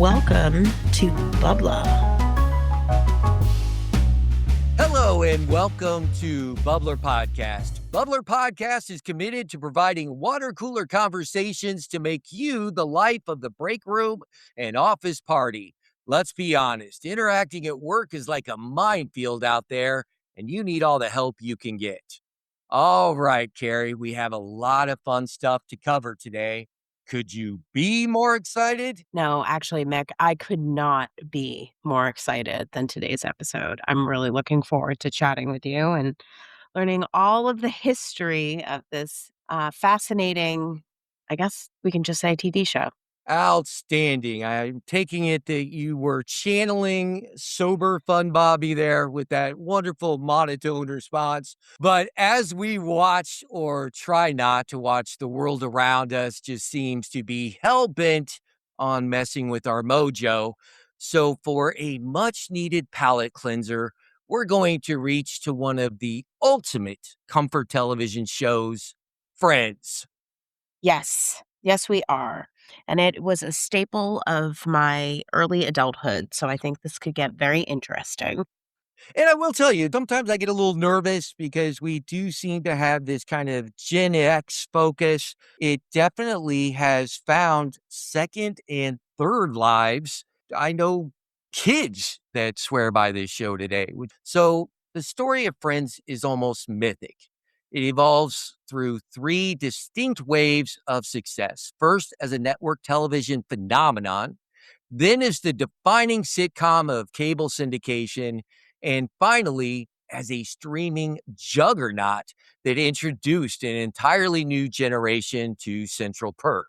Welcome to Bubbler. Hello and welcome to Bubbler Podcast. Bubbler Podcast is committed to providing water cooler conversations to make you the life of the break room and office party. Let's be honest, interacting at work is like a minefield out there, and you need all the help you can get. All right, Kerri, we have a lot of fun stuff to cover today. Could you be more excited? No, actually, Mick, I could not be more excited than today's episode. I'm really looking forward to chatting with you and learning all of the history of this fascinating, I guess we can just say TV show. Outstanding. I'm taking it that you were channeling sober fun Bobby there with that wonderful monotone response. But as we watch or try not to watch, the world around us just seems to be hell-bent on messing with our mojo. So for a much needed palate cleanser, we're going to reach to one of the ultimate comfort television shows, Friends. Yes. Yes, we are. And it was a staple of my early adulthood. So I think this could get very interesting. And I will tell you, sometimes I get a little nervous because we do seem to have this kind of Gen X focus. It definitely has found second and third lives. I know kids that swear by this show today. So the story of Friends is almost mythic. It evolves through three distinct waves of success. First, as a network television phenomenon, then as the defining sitcom of cable syndication, and finally, as a streaming juggernaut that introduced an entirely new generation to Central Perk.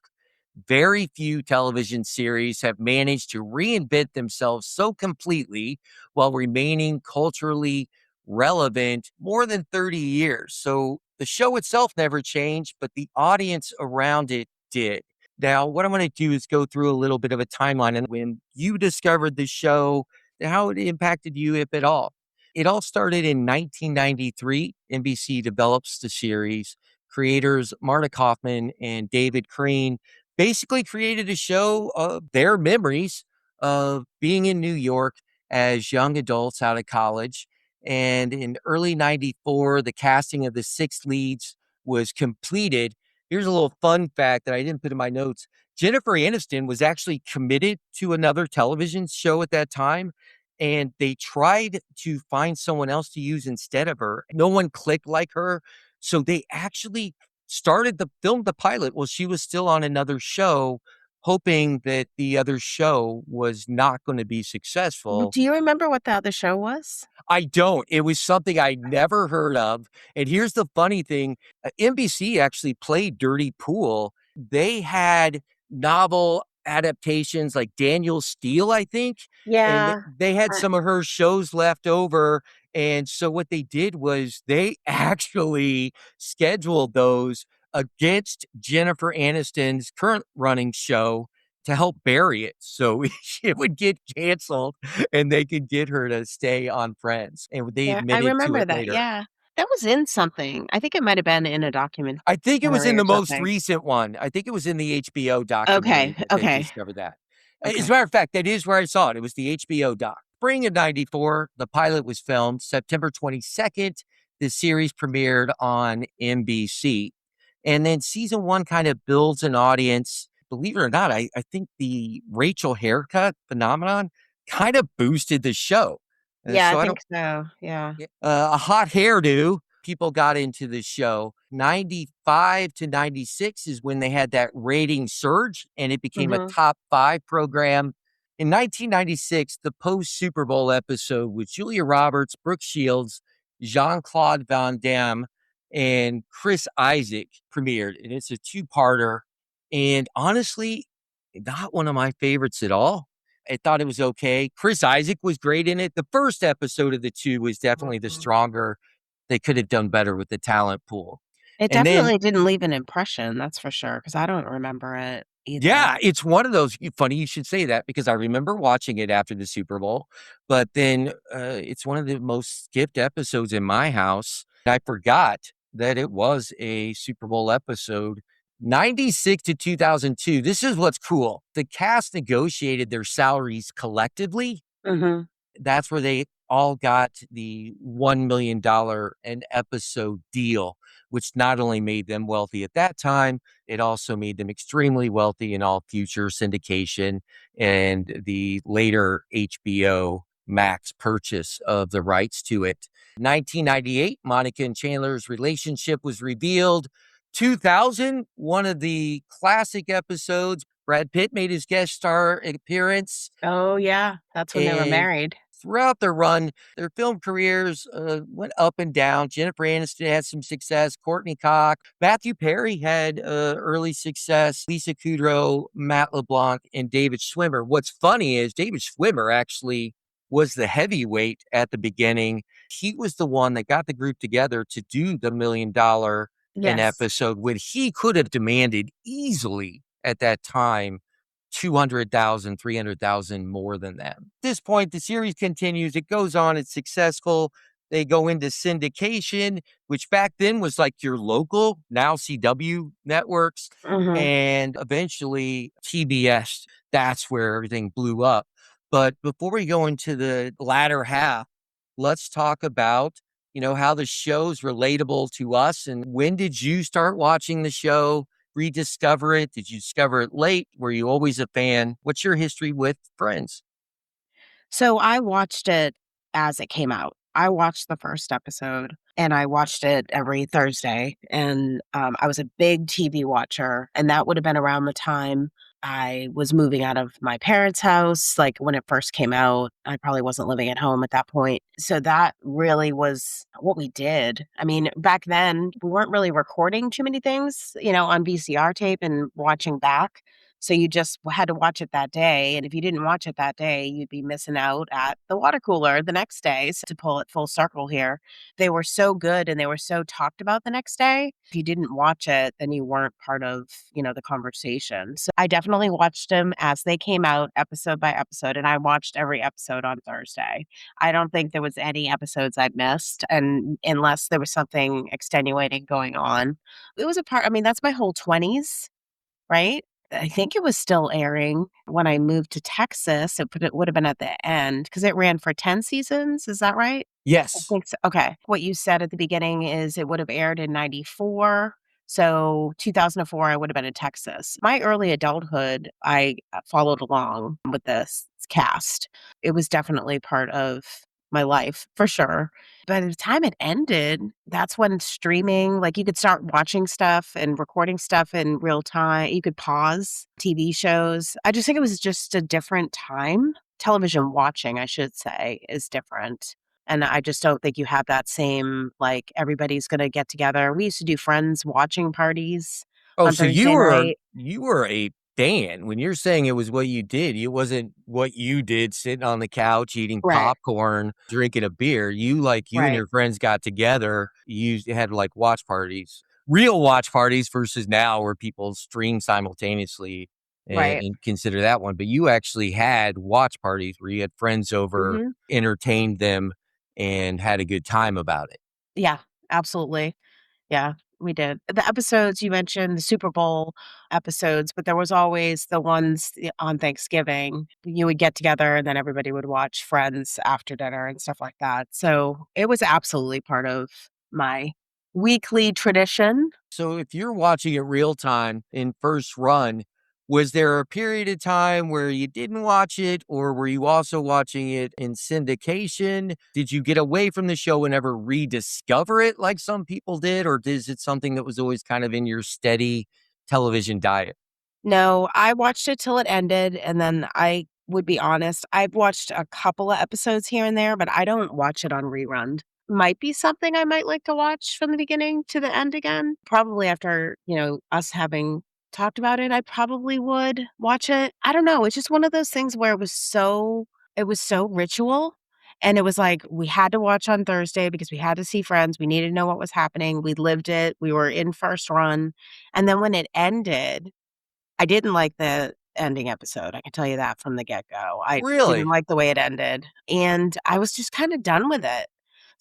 Very few television series have managed to reinvent themselves so completely while remaining culturally relevant more than 30 years. So the show itself never changed, but the audience around it did. Now, what I'm going to do is go through a little bit of a timeline and when you discovered the show, how it impacted you, if at all. It all started in 1993. NBC develops the series. Creators Marta Kaufman and David Crane basically created a show of their memories of being in New York as young adults out of college. And in early 94, the casting of the six leads was completed. Here's a little fun fact that I didn't put in my notes. Jennifer Aniston was actually committed to another television show at that time, and they tried to find someone else to use instead of her. No one clicked like her, so they actually started the film the pilot while she was still on another show, hoping that the other show was not going to be successful. Do you remember what the other show was? I don't. It was something I never heard of. And here's the funny thing, NBC actually played Dirty Pool. They had novel adaptations like Daniel Steele, I think, and Yeah. they had some of her shows left over. And so what they did was they actually scheduled those against Jennifer Aniston's current running show to help bury it. So it would get canceled and they could get her to stay on Friends. And they Yeah, I admitted to remember it that, later. yeah. That was in something. I think it might have been in a documentary I think it was in or the most something. recent one. I think it was in the HBO documentary Okay, that they okay, discovered that. As okay. a matter of fact, that is where I saw it. It was the HBO doc. Spring of 94, the pilot was filmed. September 22nd, the series premiered on NBC. And then season one kind of builds an audience. Believe it or not, I think the Rachel haircut phenomenon kind of boosted the show. Yeah, I So I think don't, so, yeah. a hot hairdo, people got into the show. 95 to 96 is when they had that rating surge and it became a Mhm. top 5 program. In 1996, the post Super Bowl episode with Julia Roberts, Brooke Shields, Jean-Claude Van Damme, and Chris Isaac premiered. And it's a two-parter. And honestly, not one of my favorites at all. I thought it was okay. Chris Isaac was great in it. The first episode of the two was definitely the Mhm. stronger. They could have done better with the talent pool. It And then, definitely didn't leave an impression, that's for sure, because I don't remember it either. yeah, it's one of those. Funny you should say that because I remember watching it after the Super Bowl, but then it's one of the most skipped episodes in my house. I forgot that it was a Super Bowl episode 96 to 2002. This is what's cool. The cast negotiated their salaries collectively. Mhm. That's where they all got the $1 million an episode deal, which not only made them wealthy at that time, it also made them extremely wealthy in all future syndication and the later HBO Max purchase of the rights to it. 1998, Monica and Chandler's relationship was revealed. 2000, one of the classic episodes, Brad Pitt made his guest star appearance. Oh, yeah. That's when they were And married. throughout their run, their film careers went up and down. Jennifer Aniston had some success. Courtney Cox, Matthew Perry had early success. Lisa Kudrow, Matt LeBlanc, and David Schwimmer. What's funny is David Schwimmer actually was the heavyweight at the beginning. He was the one that got the group together to do the $1 million an Yes. episode when he could have demanded easily at that time 200,000, 300,000 more than them. At this point, the series continues. It goes on. It's successful. They go into syndication, which back then was like your local, now CW networks, Mhm. and eventually TBS. That's where everything blew up. But before we go into the latter half, let's talk about, how the show's relatable to us. And when did you start watching the show? Rediscover it? Did you discover it late? Were you always a fan? What's your history with Friends? So I watched it as it came out. I watched the first episode and I watched it every Thursday. And I was a big TV watcher. And that would have been around the time I was moving out of my parents' house. Like when it first came out, I probably wasn't living at home at that point. So that really was what we did. I mean, back then, we weren't really recording too many things, on VCR tape and watching back. So you just had to watch it that day, and if you didn't watch it that day, you'd be missing out at the water cooler the next day. So to pull it full circle here, they were so good and they were so talked about the next day. If you didn't watch it, then you weren't part of, the conversation. So I definitely watched them as they came out episode by episode, and I watched every episode on Thursday. I don't think there was any episodes I missed, and unless there was something extenuating going on. It was a part, I mean, that's my whole 20s, right? I think it was still airing when I moved to Texas. It would have been at the end because it ran for 10 seasons. Is that right? I Yes. think so. Okay. What you said at the beginning is it would have aired in 94. So 2004, I would have been in Texas. My early adulthood, I followed along with this cast. It was definitely part of my life for sure. By the time it ended, that's when streaming, like you could start watching stuff and recording stuff in real time. You could pause TV shows. I just think it was just a different time. Television watching, I should say, is different. And I just don't think you have that same, like, everybody's gonna get together. We used to do friends watching parties Oh, on so you Thursday were night. you were a fan. When you're saying it was what you did, it wasn't what you did sitting on the couch eating Right, popcorn, drinking a beer. You and right, your friends got together. You had like watch parties, real watch parties versus now where people stream simultaneously right. and consider that one. But you actually had watch parties where you had friends over, Mhm. entertained them, and had a good time about it. Yeah, absolutely. Yeah, we did. The episodes you mentioned, the Super Bowl episodes, but there was always the ones on Thanksgiving. You would get together and then everybody would watch Friends after dinner and stuff like that. So it was absolutely part of my weekly tradition. So if you're watching it real time in first run, was there a period of time where you didn't watch it, or were you also watching it in syndication? Did you get away from the show and ever rediscover it like some people did, or is it something that was always kind of in your steady television diet? No, I watched it till it ended, and then I would be honest, I've watched a couple of episodes here and there, but I don't watch it on rerun. Might be something I might like to watch from the beginning to the end again. Probably after, us having talked about it, I probably would watch it. I don't know, it's just one of those things where it was so ritual, and it was like we had to watch on Thursday because we had to see Friends, we needed to know what was happening, we lived it, we were in first run, and then when it ended, I didn't like the ending episode, I can tell you that from the get-go. I didn't Really? like the way it ended, and I was just kinda done with it.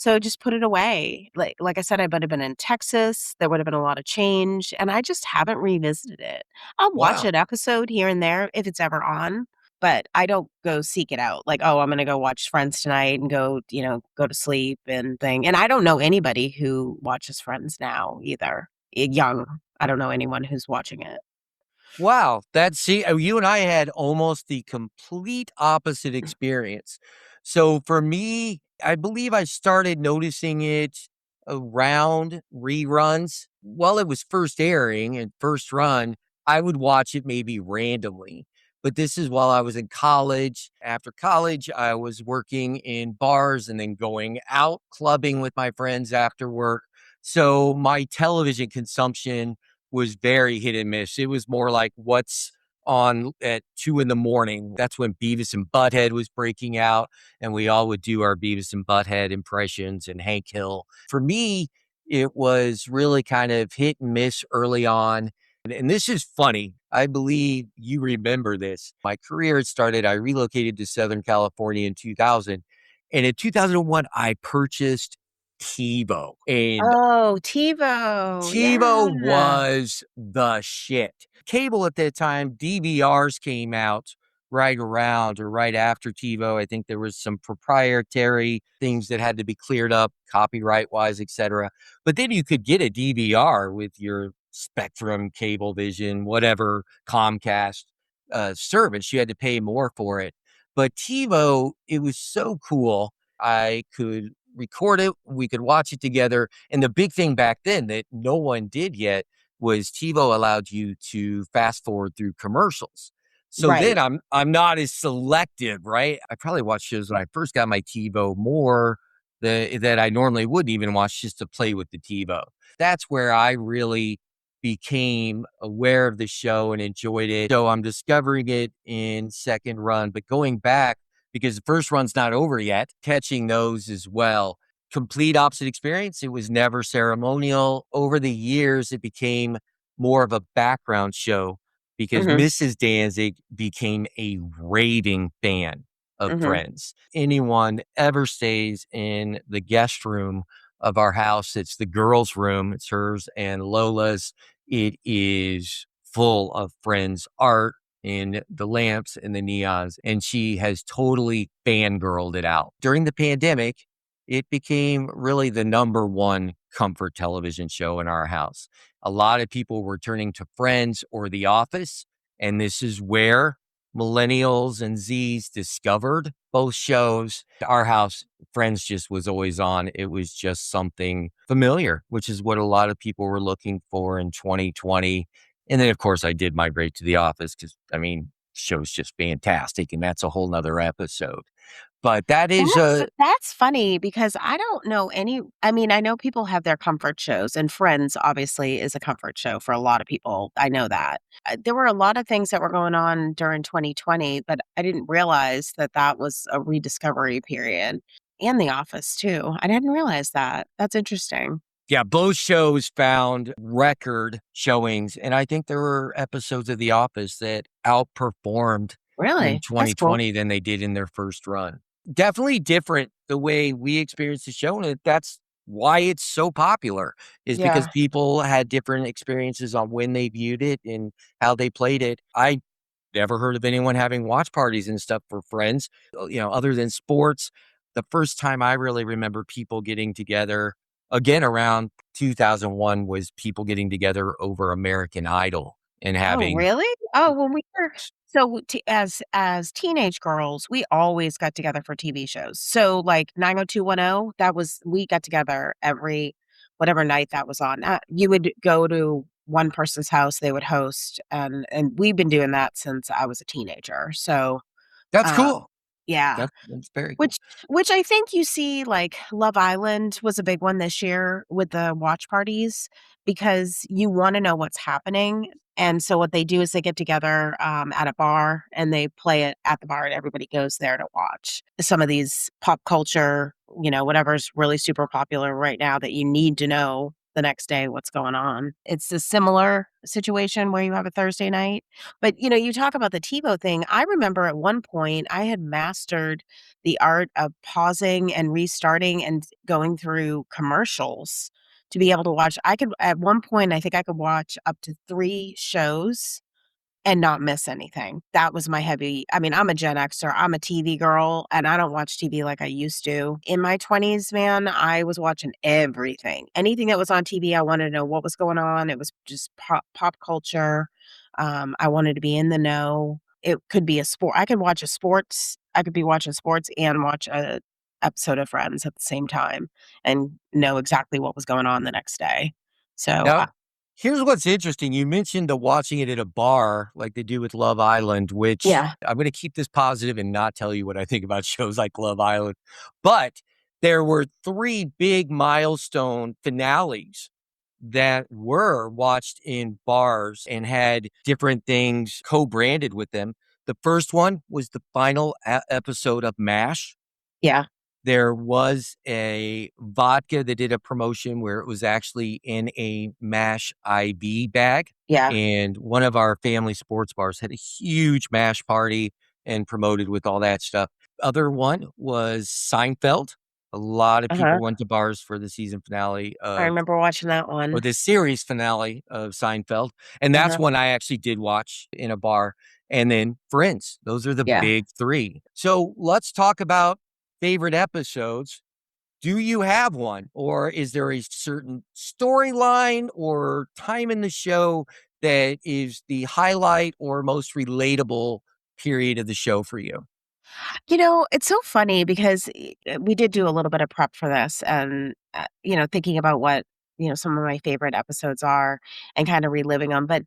So just put it away. Like I said, I would have been in Texas. There would have been a lot of change, and I just haven't revisited it. I'll watch Wow. an episode here and there if it's ever on, but I don't go seek it out. Like, oh, I'm gonna go watch Friends tonight and go, go to sleep and thing. And I don't know anybody who watches Friends now either. Young. I don't know anyone who's watching it. Wow, you and I had almost the complete opposite experience. So for me, I believe I started noticing it around reruns. While it was first airing and first run, I would watch it maybe randomly. But this is while I was in college. After college, I was working in bars and then going out clubbing with my friends after work. So my television consumption was very hit and miss. It was more like what's on at 2 in the morning. That's when Beavis and Butthead was breaking out, and we all would do our Beavis and Butthead impressions and Hank Hill. For me, it was really kind of hit and miss early on. And this is funny. I believe you remember this. My career had started, I relocated to Southern California in 2000. And in 2001, I purchased TiVo. And Oh, TiVo. TiVo Yeah. was the shit. Cable at that time, DVRs came out right around or right after TiVo. I think there was some proprietary things that had to be cleared up, copyright wise, etc. But then you could get a DVR with your Spectrum, Cablevision, whatever Comcast service. You had to pay more for it. But TiVo, it was so cool. I could record it, we could watch it together. And the big thing back then that no one did yet was TiVo allowed you to fast forward through commercials. So then Right. I'm not as selective, right? I probably watched shows when I first got my TiVo more that I normally wouldn't even watch just to play with the TiVo. That's where I really became aware of the show and enjoyed it. So I'm discovering it in second run, but going back because the first run's not over yet, catching those as well. Complete opposite experience. It was never ceremonial. Over the years, it became more of a background show because Mhm. Mrs. Danzig became a raving fan of Mhm. Friends. Anyone ever stays in the guest room of our house, it's the girls' room, it's hers and Lola's. It is full of Friends art and the lamps and the neons, and she has totally fangirled it out. During the pandemic, it became really the number one comfort television show in our house. A lot of people were turning to Friends or The Office, and this is where millennials and Zs discovered both shows. Our house, Friends just was always on. It was just something familiar, which is what a lot of people were looking for in 2020. And then, of course, I did migrate to The Office because, I mean, show's just fantastic, and that's a whole nother episode. But that is That's funny because I don't know any. I mean, I know people have their comfort shows, and Friends obviously is a comfort show for a lot of people. I know that. There were a lot of things that were going on during 2020, but I didn't realize that that was a rediscovery period, and The Office too. I didn't realize that. That's interesting. yeah, both shows found record showings, and I think there were episodes of The Office that outperformed in Really? That's cool. 2020 than they did in their first run. Definitely different the way we experienced the show, and that's why it's so popular is because Yeah. people had different experiences on when they viewed it and how they played it. I never heard of anyone having watch parties and stuff for Friends, other than sports. The first time I really remember people getting together, again, around 2001, was people getting together over American Idol and Oh, having really? Oh, when we were as teenage girls, we always got together for TV shows. So, like 90210, that was we got together every whatever night that was on. You would go to one person's house, they would host, and we've been doing that since I was a teenager. So, that's um, cool. yeah. That's very cool. Which I think you see, like, Love Island was a big one this year with the watch parties because you wanna know what's happening, and so what they do is they get together, at a bar, and they play it at the bar, and everybody goes there to watch some of these pop culture, whatever's really super popular right now that you need to know. the next day what's going on. It's a similar situation where you have a Thursday night. But, you talk about the TiVo thing. I remember at one point I had mastered the art of pausing and restarting and going through commercials to be able to watch. I could at one point, I think I could watch up to 3 shows and not miss anything. That was my heavy. I mean, I'm a Gen Xer, I'm a TV girl, and I don't watch TV like I used to. In my 20s, man, I was watching everything. Anything that was on TV, I wanted to know what was going on. It was just pop culture. I wanted to be in the know. It could be a sport. I could be watching sports and watch a episode of Friends at the same time and know exactly what was going on the next day. So, Now, here's what's interesting. You mentioned the watching it at a bar like they do with Love Island, which yeah, I'm going to keep this positive and not tell you what I think about shows like Love Island. But there were 3 big milestone finales that were watched in bars and had different things co-branded with them. The first one was the final episode of MASH. yeah, There was a vodka that did a promotion where it was actually in a MASH IV bag, yeah, and one of our family sports bars had a huge MASH party and promoted with all that stuff. Other one was Seinfeld. A lot of people uh-huh. went to bars for the season finale I of remember watching that or one. the series finale of Seinfeld, and that's Uh-huh. one I actually did watch in a bar, and then Friends. Those are the Yeah. big 3. So, let's talk about favorite episodes. Do you have one, or is there a certain storyline or time in the show that is the highlight or most relatable period of the show for you? It's so funny because we did do a little bit of prep for this and, thinking about what, some of my favorite episodes are and kind of reliving them. But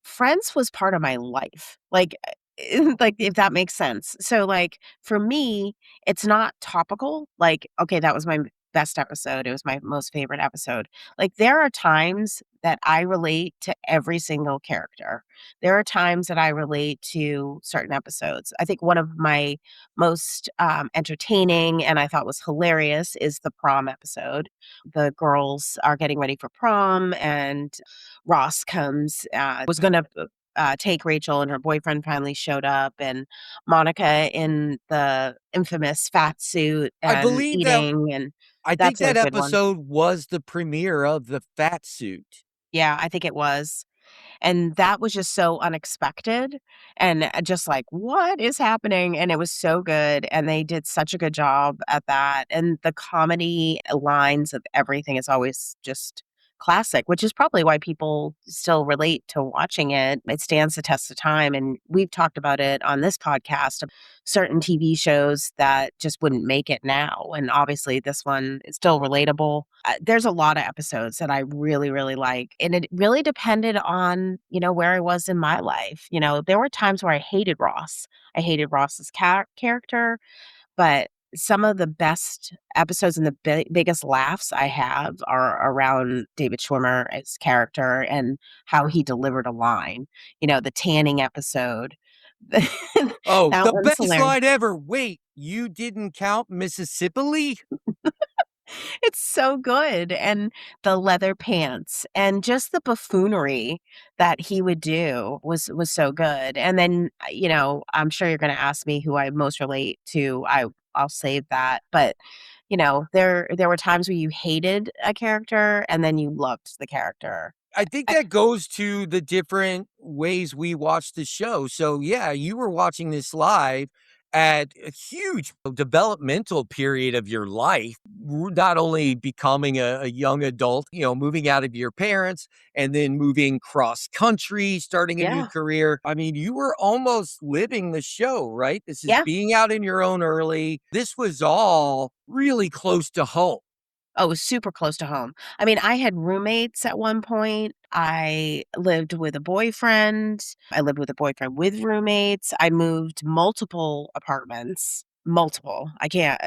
Friends was part of my life. Like if that makes sense. So like for me, it's not topical. Like, okay, that was my best episode. It was my most favorite episode. Like there are times that I relate to every single character. There are times that I relate to certain episodes. I think one of my most, entertaining and I thought was hilarious is the prom episode. The girls are getting ready for prom, and Ross was gonna, take Rachel, and her boyfriend finally showed up, and Monica in the infamous fat suit I and believe that eating, and I think that's a that good one. episode was the premiere of the fat suit. Yeah, I think it was. And that was just so unexpected and, just like, "What is happening?" And it was so good, and they did such a good job at that, and the comedy lines of everything is always just classic, which is probably why people still relate to watching it. It stands the test of time, and we've talked about it on this podcast of certain TV shows that just wouldn't make it now, and obviously this one is still relatable. There's a lot of episodes that I really, really like, and it really depended on, where I was in my life. There were times where I hated Ross. I hated Ross's character, but some of the best episodes and the biggest laughs I have are around David Schwimmer's character and how he delivered a line. The tanning episode. Oh, That the one's best hilarious. line ever. Wait, you didn't count Mississippi? It's so good, and the leather pants, and just the buffoonery that he would do was so good, and then, I'm sure you're gonna ask me who I most relate to. I'll save that, but, there were times where you hated a character, and then you loved the character. I think I that goes to the different ways we watch the show. So, yeah, you were watching this live at a huge developmental period of your life, not only becoming a young adult, moving out of your parents and then moving cross country, starting a new Yeah, career. I mean, you were almost living the show, right? This is yeah. being out in your own early. This was all really close to home. Oh, it was super close to home. I mean, I had roommates at one point. I lived with a boyfriend. I lived with a boyfriend with roommates. I moved multiple apartments. Multiple. I can't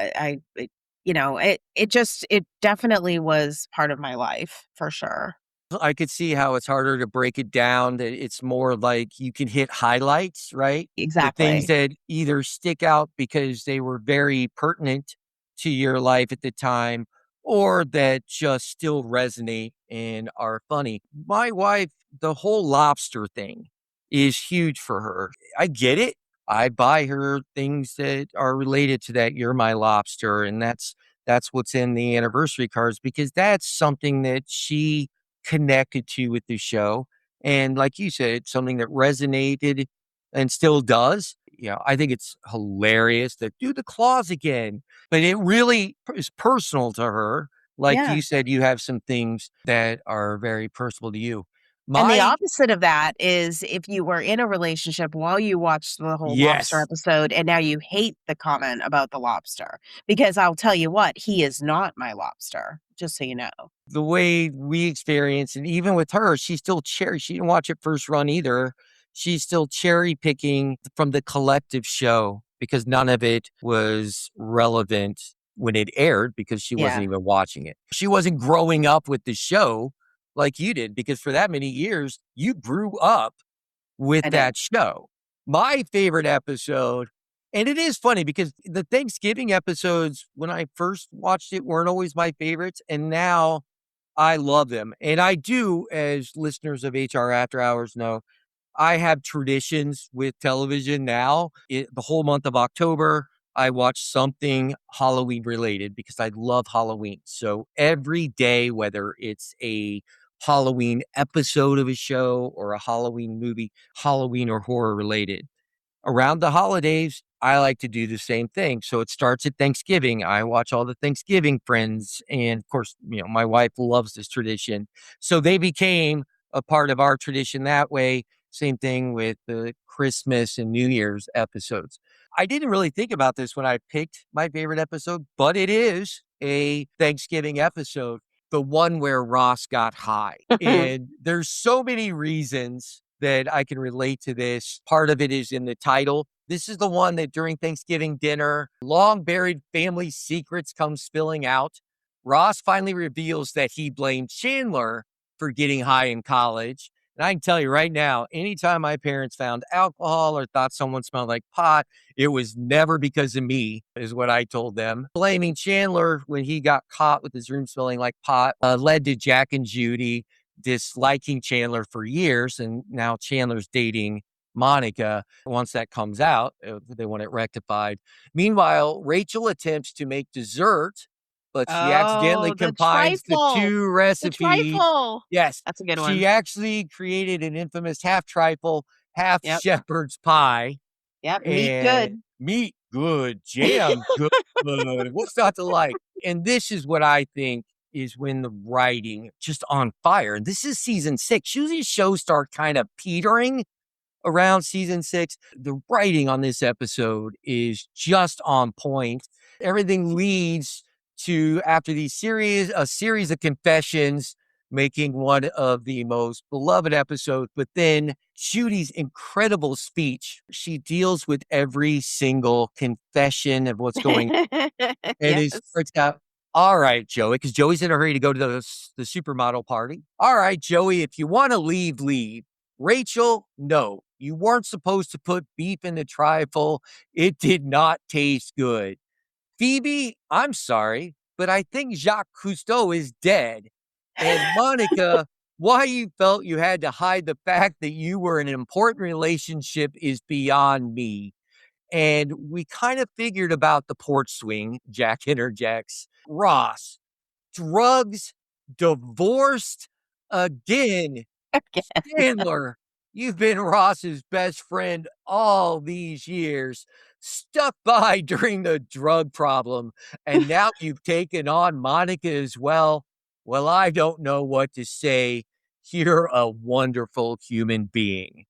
it definitely was part of my life for sure. I could see how it's harder to break it down, that it's more like you can hit highlights, right? The things Exactly. that either stick out because they were very pertinent to your life at the time, or that just still resonate and are funny. My wife, the whole lobster thing is huge for her. I get it. I buy her things that are related to that "You're My Lobster," and that's what's in the anniversary cards because that's something that she connected to with the show. And like you said, it's something that resonated and still does. I think it's hilarious that do the claws again, but it really is personal to her. Like Yeah. you said, you have some things that are very personal to you. And the My opposite of that is if you were in a relationship while you watched the whole lobster Yes, episode and now you hate the comment about the lobster, because I'll tell you what, he is not my lobster, just so you know. the way we experience, and even with her, she didn't watch it first run either. She's still cherry picking from the collective show because none of it was relevant when it aired because she wasn't Yeah, even watching it. She wasn't growing up with the show like you did because for that many years, you grew up with I did. that show. My favorite episode, and it is funny because the Thanksgiving episodes, when I first watched it, weren't always my favorites. And now I love them. And I do, as listeners of HR After Hours know, I have traditions with television now. The whole month of October, I watch something Halloween related because I love Halloween. So every day, whether it's a Halloween episode of a show or a Halloween movie, Halloween or horror related, around the holidays, I like to do the same thing. So it starts at Thanksgiving. I watch all the Thanksgiving Friends. And of course, my wife loves this tradition. So they became a part of our tradition that way. Same thing with the Christmas and New Year's episodes. I didn't really think about this when I picked my favorite episode, but it is a Thanksgiving episode, the one where Ross got high. And there's so many reasons that I can relate to this. Part of it is in the title. This is the one that during Thanksgiving dinner, long buried family secrets come spilling out. Ross finally reveals that he blamed Chandler for getting high in college. And I can tell you right now, anytime my parents found alcohol or thought someone smelled like pot, it was never because of me, is what I told them. Blaming Chandler when he got caught with his room smelling like pot led to Jack and Judy disliking Chandler for years. And now Chandler's dating Monica. Once that comes out, they want it rectified. Meanwhile, Rachel attempts to make dessert, but she accidentally Oh, the combines the trifle. two The recipes. trifle. Yes, That's a good she one. actually created an infamous half trifle, half Yep. shepherd's pie, Yep. Meat and good. meat good, jam good. What's not to like? And this is what I think is when the writing just on fire. And this is season 6. Usually shows start kind of petering around season 6. The writing on this episode is just on point. Everything leads to, after a series of confessions, making one of the most beloved episodes. But then Judy's incredible speech. She deals with every single confession of what's going and he Yes. starts out, "All right, Joey," because Joey's in a hurry to go to the supermodel party. "All right, Joey, if you wanna leave, leave. Rachel, no. You weren't supposed to put beef in the trifle. It did not taste good. Phoebe, I'm sorry, but I think Jacques Cousteau is dead. And Monica, why you felt you had to hide the fact that you were in an important relationship is beyond me." And we kind of figured about the porch swing, Jack interjects. "Ross, drugs, divorced again. Okay. Chandler, you've been Ross's best friend all these years, stuck by during the drug problem, and now you've taken on Monica as well. Well, I don't know what to say. You're a wonderful human being."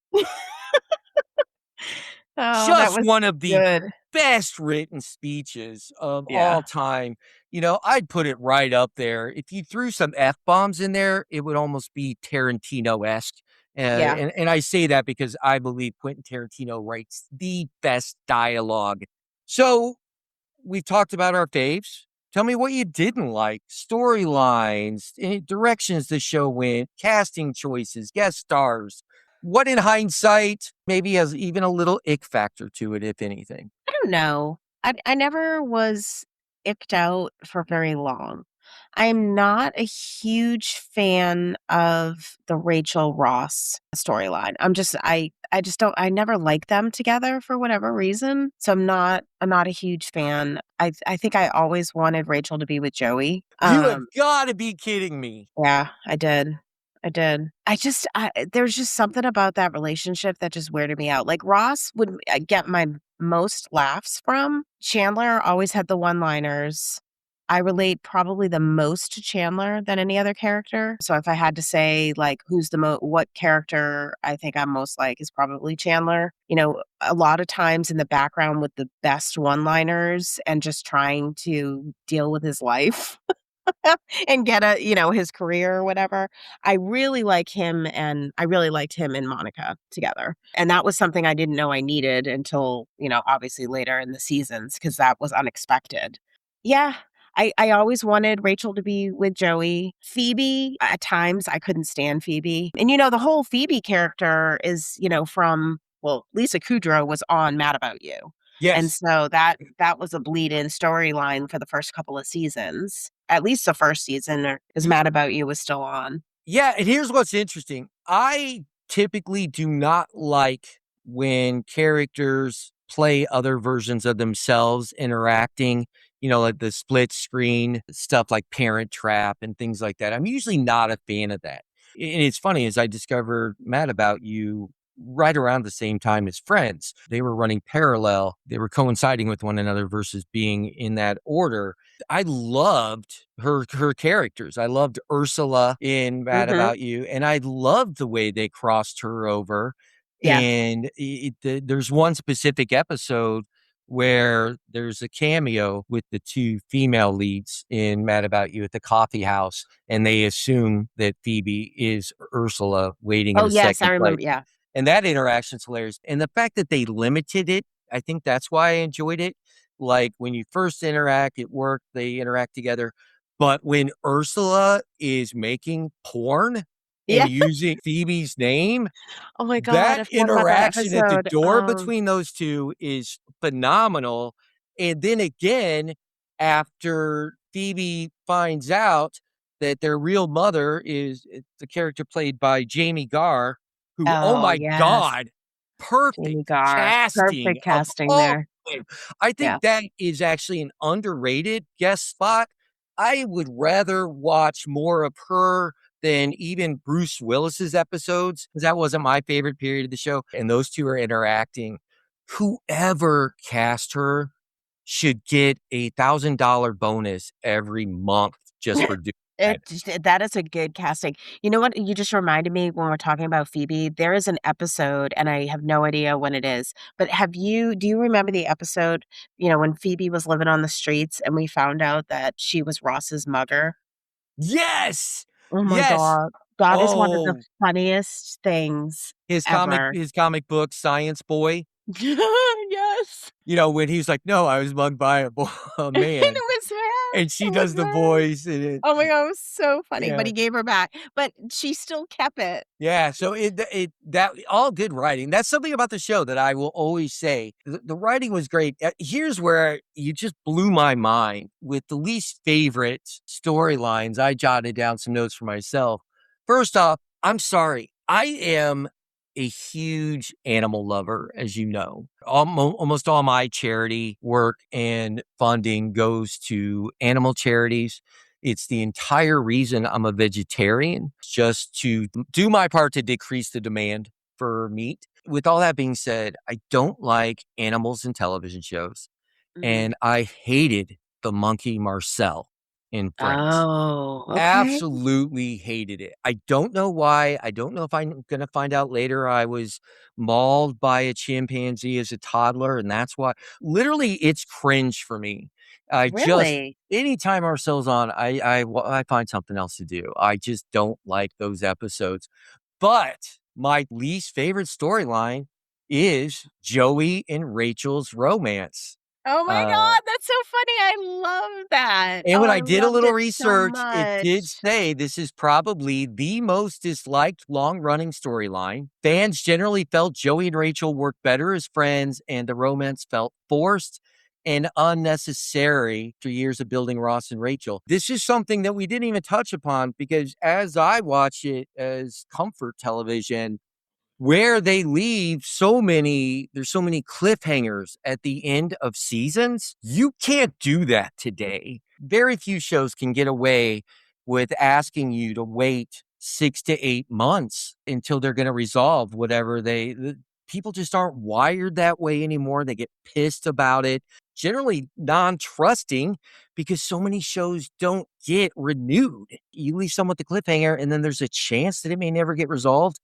Oh, that Just was one of the good. best written speeches of all Yeah. time. I'd put it right up there. If you threw some F bombs in there, it would almost be Tarantino esque. Yeah. And I say that because I believe Quentin Tarantino writes the best dialogue. So we've talked about our faves. Tell me what you didn't like. Storylines, directions the show went, casting choices, guest stars. What in hindsight maybe has even a little ick factor to it, if anything? I don't know. I never was icked out for very long. I'm not a huge fan of the Rachel Ross storyline. I just don't I never liked them together for whatever reason. So I'm not a huge fan. I think I always wanted Rachel to be with Joey. You have got to be kidding me. Yeah, I did. I did. I there's just something about that relationship that just weirded me out. Like Ross would get my most laughs from. Chandler always had the one-liners. I relate probably the most to Chandler than any other character. So if I had to say like who's the what character I think I'm most like is probably Chandler. You know, a lot of times in the background with the best one-liners and just trying to deal with his life. And get his career or whatever. I really like him and I really liked him and Monica together. And that was something I didn't know I needed until, obviously later in the seasons because that was unexpected. Yeah. I always wanted Rachel to be with Joey. Phoebe, at times I couldn't stand Phoebe. And the whole Phoebe character is, from Lisa Kudrow was on Mad About You. And Yes. so that was a bleed-in storyline for the first couple of seasons. At least the first season, or 'cause Mad About You was still on. Yeah, and here's what's interesting. I typically do not like when characters play other versions of themselves interacting, like the split screen stuff like Parent Trap and things like that. I'm usually not a fan of that. And it's funny as I discovered Mad About You right around the same time as Friends. They were running parallel. They were coinciding with one another versus being in that order. I loved her characters. I loved Ursula in Mad Mhm. About You, and I loved the way they crossed her over. Yeah. And there's one specific episode where there's a cameo with the two female leads in Mad About You at the coffee house, and they assume that Phoebe is Ursula waiting in Oh, a yes, I second remember, place. yeah. And that interaction's hilarious. And the fact that they limited it, I think that's why I enjoyed it. Like when you first interact at work, they interact together. But when Ursula is making porn and Yeah. using Phoebe's name, Oh my god, that I forgot about that interaction at the episode. door between those two is phenomenal. And then again, after Phoebe finds out that their real mother is the character played by Jamie Garr, who, oh Oh, my yes. God, Jamie perfect Garr. casting Perfect of casting all there. time. I Yeah. think that is actually an underrated guest spot. I would rather watch more of her than even Bruce Willis's episodes, because that wasn't my favorite period of the show. And those two are interacting. Whoever cast her should get $1,000 bonus every month just for doing that. That is a good casting. You know what? You just reminded me when we're talking about Phoebe, there is an episode, and I have no idea when it is, but do you remember the episode, when Phoebe was living on the streets and we found out that she was Ross's mugger? Yes. Oh my Yes. god. That is one of the Oh, funniest things his comic ever. his comic book Science Boy, Yes. when he's like, "No, I was mugged by a And man." it was her. And she It was does the her. voice and it Oh my god, it was so funny, but yeah. he gave her back, but she still kept it. Yeah, so it that all good writing. That's something about the show that I will always say. The writing was great. Here's where you just blew my mind with the least favorite storylines. I jotted down some notes for myself. First off, I'm sorry. I am a huge animal lover, as you know. Almost all my charity work and funding goes to animal charities. It's the entire reason I'm a vegetarian, just to do my part to decrease the demand for meat. With all that being said, I don't like animals in television shows, Mhm. and I hated the monkey Marcel in Friends. Oh, okay. Absolutely hated it. I don't know why. I don't know if I'm gonna find out later I was mauled by a chimpanzee as a toddler, and that's why literally, it's cringe for me. I just Really? anytime Marcel's on, I find something else to do. I just don't like those episodes. But my least favorite storyline is Joey and Rachel's romance. Oh my Uh god, that's so funny, I love that. and Oh, when I I did a loved little it so research, it did much. say this is probably the most disliked long running storyline. Fans generally felt Joey and Rachel worked better as friends, and the romance felt forced. and unnecessary for years of building Ross and Rachel. This is something that we didn't even touch upon because as I watch it as comfort television, where they leave there's so many cliffhangers at the end of seasons. You can't do that today. Very few shows can get away with asking you to wait 6 to 8 months until they're going to resolve whatever people just aren't wired that way anymore. They get pissed about it, generally non trusting because so many shows don't get renewed. You leave someone with the cliffhanger and then there's a chance that it may never get resolved.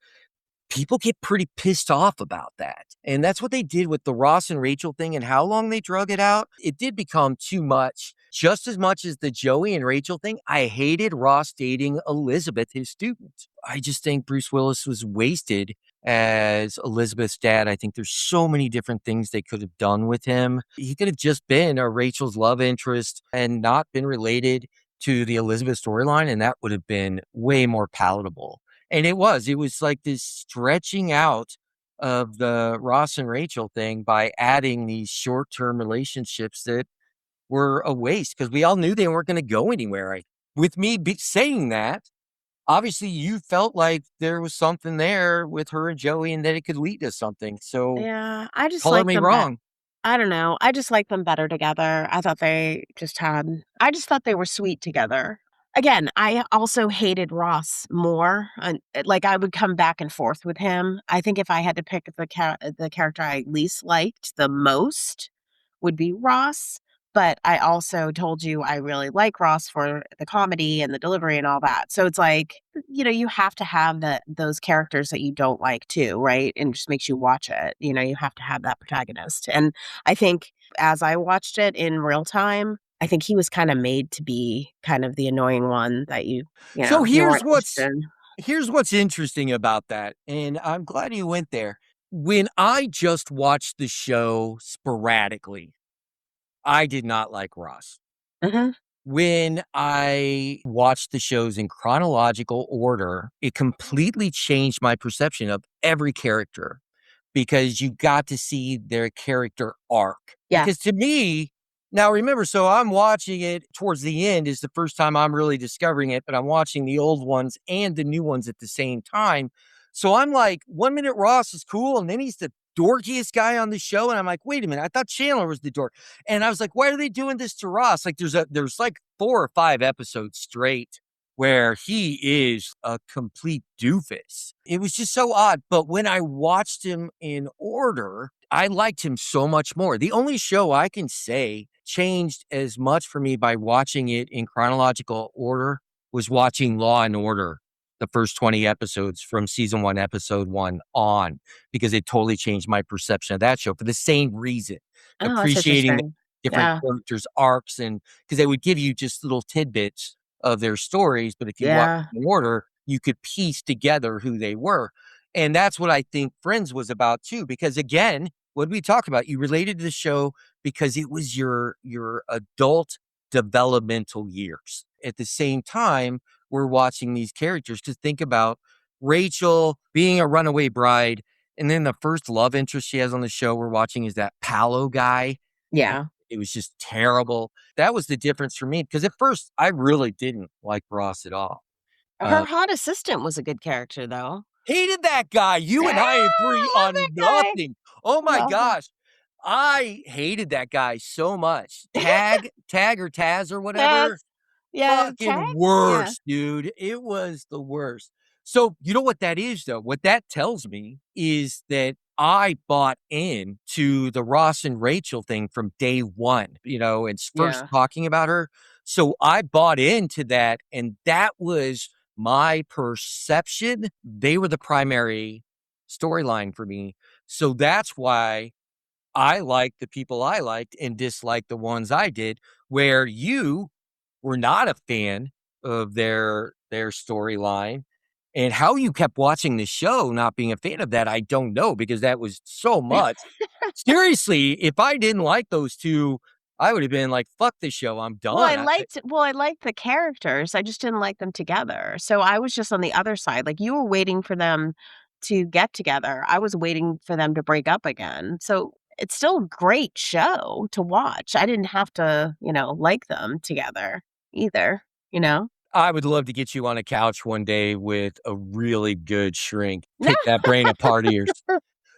People get pretty pissed off about that. And that's what they did with the Ross and Rachel thing and how long they drug it out. It did become too much. Just as much as the Joey and Rachel thing, I hated Ross dating Elizabeth, his student. I just think Bruce Willis was wasted as Elizabeth's dad. I think there's so many different things they could have done with him. He could have just been a Rachel's love interest and not been related to the Elizabeth storyline, and that would have been way more palatable. And it was like this stretching out of the Ross and Rachel thing by adding these short-term relationships that were a waste because we all knew they weren't going to go anywhere. With me saying that, obviously you felt like there was something there with her and Joey and that it could lead to something. So Yeah, I just color like me them bet wrong. I don't know, I just like them better together. I just thought they were sweet together. Again, I also hated Ross more, and, like, I would come back and forth with him. I think if I had to pick the character I least liked the most would be Ross, but I also told you I really like Ross for the comedy and the delivery and all that. So it's like, you have to have those characters that you don't like too, right? And it just makes you watch it. You have to have that protagonist. And I think as I watched it in real time, I think he was kind of made to be kind of the annoying one that So you weren't interested in. here's what's interesting about that, and I'm glad you went there. When I just watched the show sporadically, I did not like Ross. Mhm. When I watched the shows in chronological order, it completely changed my perception of every character because you got to see their character arc. Because Yes. to me, now remember, so I'm watching it towards the end is the first time I'm really discovering it, but I'm watching the old ones and the new ones at the same time. So I'm like, 1 minute Ross is cool, and then he's the dorkiest guy on the show. And I'm like, wait a minute, I thought Chandler was the dork. And I was like, why are they doing this to Ross? Like there's like 4 or 5 episodes straight where he is a complete doofus. It was just so odd. But when I watched him in order, I liked him so much more. The only show I can say changed as much for me by watching it in chronological order was watching Law and Order, the first 20 episodes from season one, episode one on, because it totally changed my perception of that show for the same reason, Oh, that's appreciating interesting. different Yeah. characters' arcs and because they would give you just little tidbits of their stories, but if you watch Yeah. in order, you could piece together who they were. And that's what I think Friends was about too, because again, what did we talk about? You related to the show because it was your adult developmental years. At the same time, we're watching these characters to think about Rachel being a runaway bride. And then the first love interest she has on the show we're watching is that Palo guy. Yeah. It was just terrible. That was the difference for me because at first I really didn't like Ross at all. Her Uh, hot assistant was a good character, though. Hated that guy. You and I agree I love on that guy. nothing. Oh I my love him. gosh. I hated that guy so much. Tag or Taz or Yes. whatever. Yeah, tag? Fucking Yeah. worst, dude. It was the worst. So, you know what that is, though? What that tells me is that I bought in to the Ross and Rachel thing from day one, and first Yeah. talking about her. So I bought into that, and that was my perception. They were the primary storyline for me. So that's why I liked the people I liked and disliked the ones I did, where you were not a fan of their storyline. And how you kept watching the show, not being a fan of that, I don't know because that was so much. Seriously, if I didn't like those 2, I would have been like, "Fuck this show, I'm Well, done." I liked the characters, I just didn't like them together, so I was just on the other side, like, you were waiting for them to get together, I was waiting for them to break up again, so it's still a great show to watch. I didn't have to, like them together either, you know? I would love to get you on a couch one day with a really good shrink. Pick that brain apart of yours.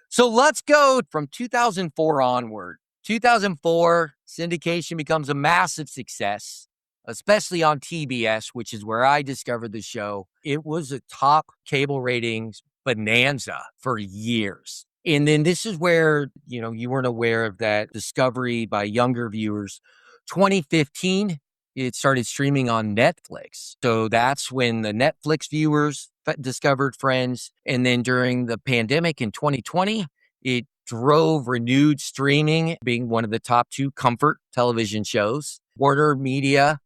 So let's go from 2004 onward. 2004, syndication becomes a massive success, especially on TBS, which is where I discovered the show. It was a top cable ratings bonanza for years. And then this is where, you weren't aware of that discovery by younger viewers. 2015, it started streaming on Netflix. So that's when the Netflix viewers discovered Friends. And then during the pandemic in 2020, it drove renewed streaming, being one of the top 2 comfort television shows. Warner Media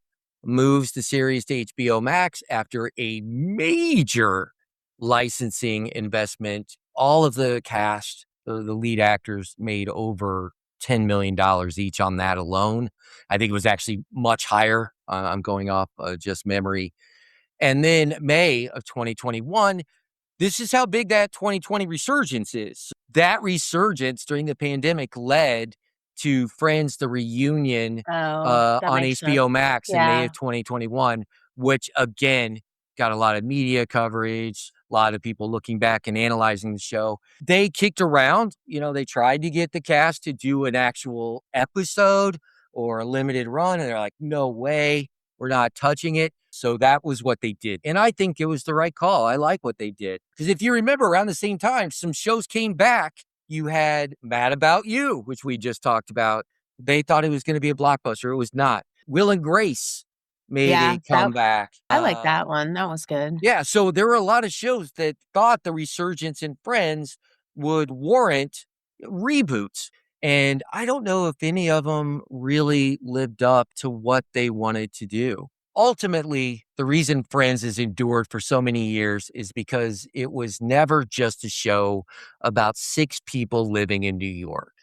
moves the series to HBO Max after a major licensing investment. All of the cast, the lead actors, made over $10 million each on that alone. I think it was actually much higher. I'm going off just memory. And then May of 2021, this is how big that 2020 resurgence is. That resurgence during the pandemic led to Friends, the reunion Oh, that on makes sense. HBO Max in May Yeah. of 2021, which again got a lot of media coverage, a lot of people looking back and analyzing the show. They kicked around, they tried to get the cast to do an actual episode or a limited run, and they're like, no way, we're not touching it. So that was what they did. And I think it was the right call. I like what they did. Because if you remember, around the same time, some shows came back. You had Mad About You, which we just talked about. They thought it was going to be a blockbuster. It was not. Will and Grace made Yeah, a comeback. I like that one. That was good. Yeah, so there were a lot of shows that thought the resurgence in Friends would warrant reboots. And I don't know if any of them really lived up to what they wanted to do. Ultimately, the reason Friends has endured for so many years is because it was never just a show about 6 people living in New York.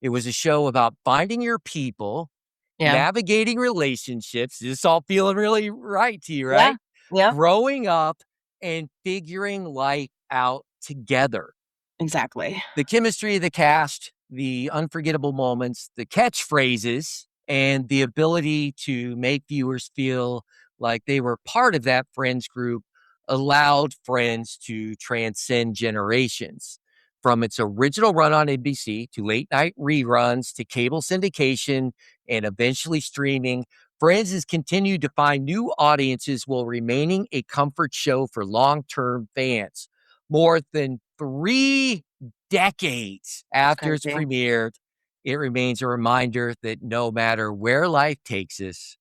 It was a show about finding your people, Yeah. navigating relationships. This is all feeling really right to you, Yeah. right? Yeah. Growing up and figuring life out together. Exactly. The chemistry of the cast, the unforgettable moments, the catchphrases, and the ability to make viewers feel like they were part of that Friends group allowed Friends to transcend generations. From its original run on NBC to late night reruns to cable syndication and eventually streaming, Friends has continued to find new audiences while remaining a comfort show for long-term fans. More than 3 decades It's after it's crazy. premiered, it remains a reminder that no matter where life takes us,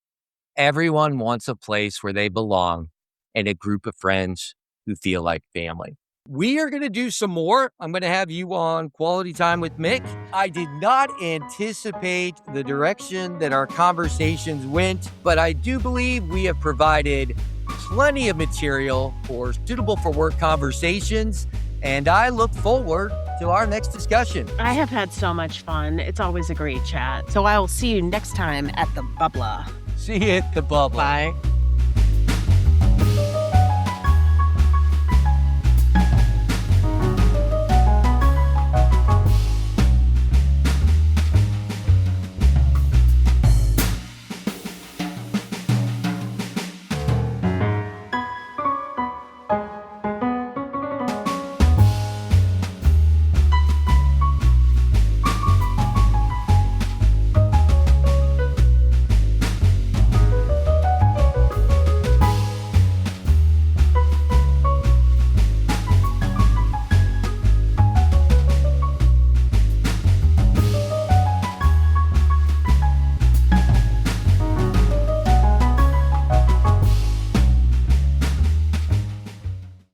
everyone wants a place where they belong and a group of friends who feel like family. We are going to do some more. I'm going to have you on Quality Time with Mick. I did not anticipate the direction that our conversations went, but I do believe we have provided plenty of material for suitable for work conversations, and I look forward to our next discussion. I have had so much fun. It's always a great chat. So I will see you next time at the Bubbler. See you at the bubble. Bye.